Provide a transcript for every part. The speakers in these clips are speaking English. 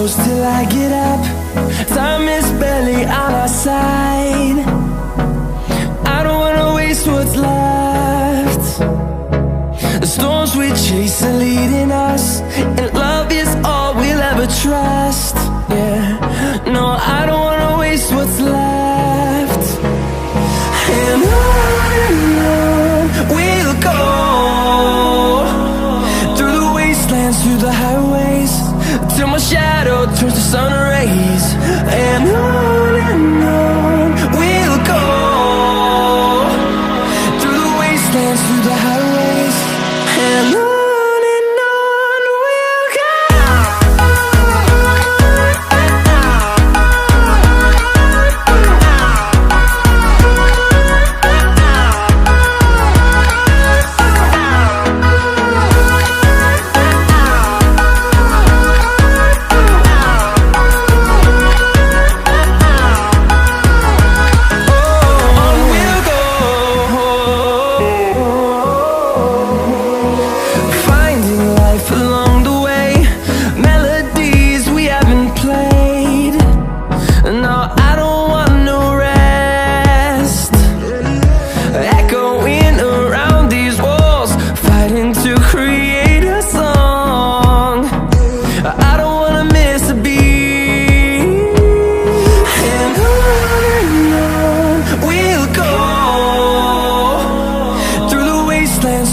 close till I get up. Time is barely on our side. I don't wanna waste what's left. The storms we chase are leading us, and love is all we'll ever trust. Yeah, no, I don't wanna waste what's left. And on we'll go, through the wastelands, through the highways, till my shadow turns to sun rays. And on we'll go, through the wastelands, through the highways, and on.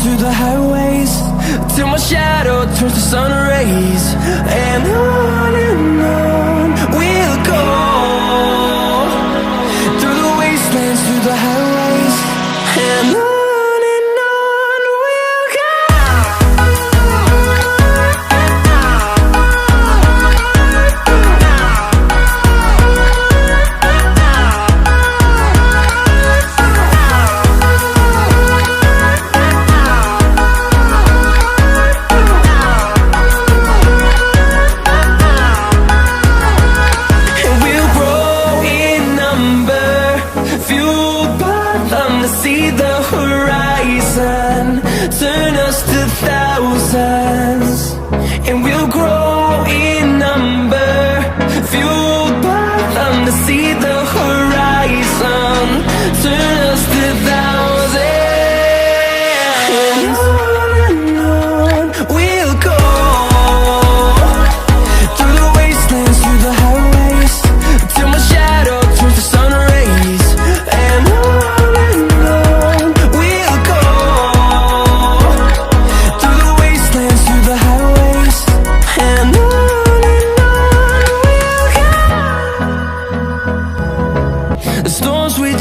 Through the highways, till my shadow turns to sun rays. And on we'll go, through the wastelands, through the highways, and on. See the horizon turn us to thousands, and we'll grow in number, fueled by them. To see the horizon turn us to thousands, and on we'll go, through the wastelands, through the highways, till my shadow turns to sun rays. And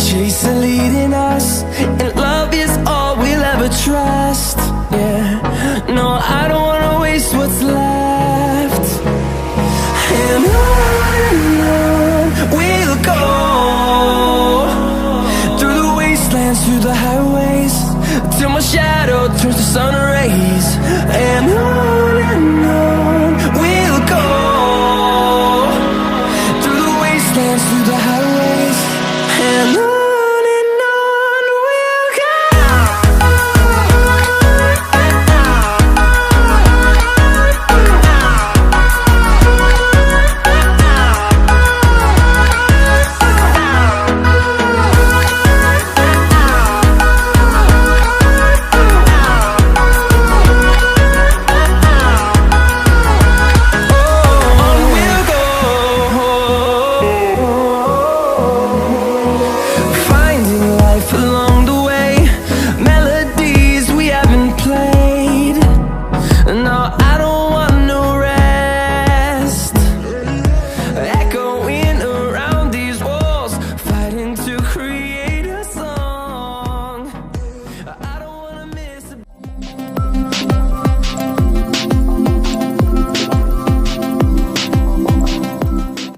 chase are leading us, and love is all we'll ever trust. Yeah, no, I don't wanna waste what's left. And on we'll go, through the wastelands, through the highways, till my shadow turns to sun rays. And on